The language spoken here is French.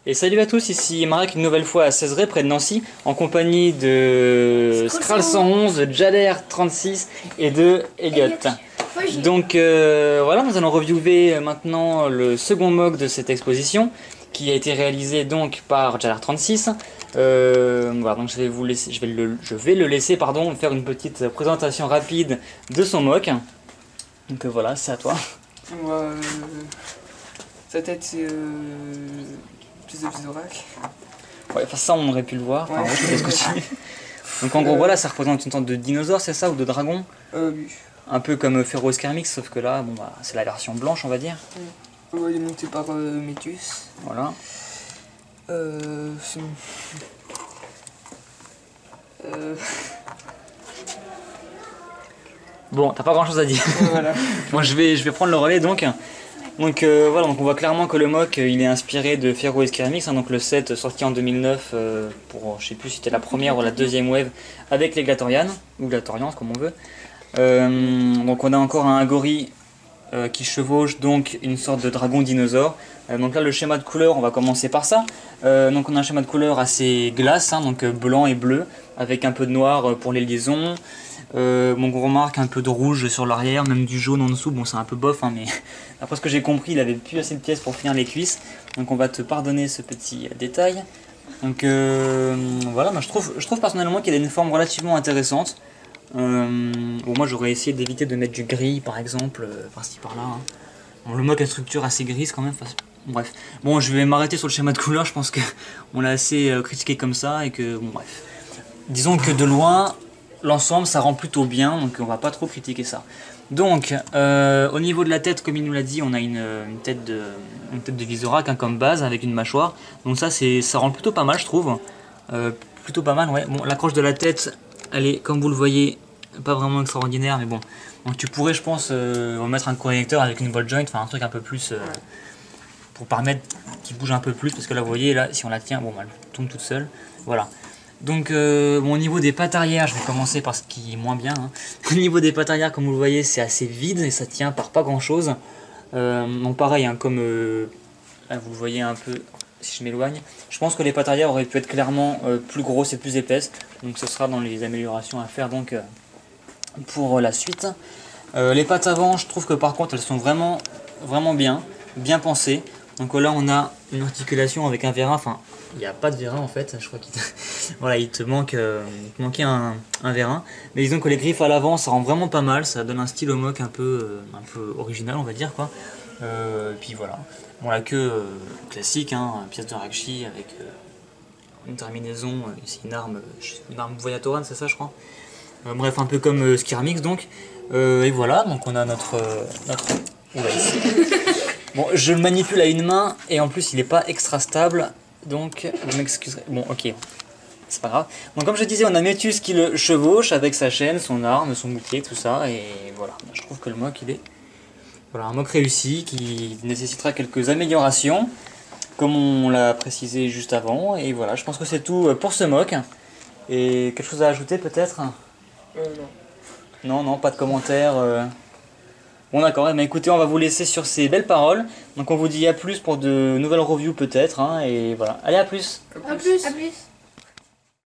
Et salut à tous, ici Marek une nouvelle fois à Cézeré près de Nancy en compagnie de Skral 111, de Jader 36 et de Elliot. Donc voilà, nous allons reviewer maintenant le second MOOC de cette exposition qui a été réalisé donc par Jader 36. Voilà, donc je vais le laisser faire une petite présentation rapide de son MOOC. Donc voilà, c'est à toi. Sa tête c'est plus de Visorak. Ouais, enfin ça on aurait pu le voir. Enfin, Ouais. ouais, je te laisse continuer. Donc en gros voilà, ça représente une sorte de dinosaure, c'est ça, ou de dragon? Oui. Un peu comme Ferroescarmix, sauf que là, bon bah c'est la version blanche on va dire. Il est monté par Métus. Voilà. Bon, t'as pas grand chose à dire. Voilà. Moi je vais prendre le relais donc. Donc voilà, donc on voit clairement que le MOOC il est inspiré de Ferroescarmix, donc le set sorti en 2009 pour, je sais plus si c'était la première ou la deuxième wave avec les Glatorians, ou Glatorians comme on veut. Donc on a encore un Agori qui chevauche donc une sorte de dragon dinosaure. Donc là le schéma de couleur, on va commencer par ça. Donc on a un schéma de couleur assez glace, donc blanc et bleu, avec un peu de noir pour les liaisons. On remarque un peu de rouge sur l'arrière, même du jaune en dessous. Bon, c'est un peu bof, mais après ce que j'ai compris, il avait plus assez de pièces pour finir les cuisses. Donc on va te pardonner ce petit détail. Donc voilà, moi, je trouve personnellement qu'il a une forme relativement intéressante. Bon, moi j'aurais essayé d'éviter de mettre du gris par exemple, par-ci par-là. Bon, le MOOC a une structure assez grise quand même. Bref, bon, je vais m'arrêter sur le schéma de couleur. Je pense qu'on l'a assez critiqué comme ça et que bon, bref. Disons que de loin, l'ensemble ça rend plutôt bien, donc on va pas trop critiquer ça. Donc au niveau de la tête, comme il nous l'a dit, on a une tête de Visorak comme base avec une mâchoire. Donc ça rend plutôt pas mal, je trouve. Plutôt pas mal, ouais. Bon, l'accroche de la tête, elle est, comme vous le voyez, pas vraiment extraordinaire, mais bon. Donc tu pourrais, je pense, remettre un connecteur avec une ball joint, enfin un truc un peu plus pour permettre qu'il bouge un peu plus, parce que là vous voyez, là si on la tient, bon, elle tombe toute seule. Voilà. Donc bon, au niveau des pattes arrière, je vais commencer par ce qui est moins bien. Au niveau des pattes arrière, comme vous le voyez, c'est assez vide et ça tient par pas grand chose. Donc pareil, comme là, vous le voyez un peu, si je m'éloigne, je pense que les pattes arrière auraient pu être clairement plus grosses et plus épaisses. Donc ce sera dans les améliorations à faire donc pour la suite. Les pattes avant, je trouve que par contre elles sont vraiment bien pensées. Donc là on a une articulation avec un vérin, enfin il n'y a pas de vérin en fait, je crois qu'il voilà, il te manquait un vérin. Mais disons que les griffes à l'avant ça rend vraiment pas mal, ça donne un style au MOOC un peu original on va dire quoi. Puis voilà, bon la queue classique, pièce de Rakshi avec une terminaison, c'est une arme Voyatoran, c'est ça je crois. Bref, un peu comme Skirmix donc. Et voilà, donc on a notre on va ici. Bon, je le manipule à une main et en plus il n'est pas extra stable, donc vous m'excuserez. Bon, ok, c'est pas grave. Donc comme je disais, on a Métus qui le chevauche avec sa chaîne, son arme, son bouclier, tout ça, et voilà. Je trouve que le MOOC il est voilà, un MOOC réussi qui nécessitera quelques améliorations, comme on l'a précisé juste avant. Et voilà, je pense que c'est tout pour ce MOOC. Et quelque chose à ajouter peut-être? Non. Non, pas de commentaires. Bon d'accord, mais écoutez, on va vous laisser sur ces belles paroles. Donc on vous dit à plus pour de nouvelles reviews peut-être, et voilà. Allez, à plus. À plus.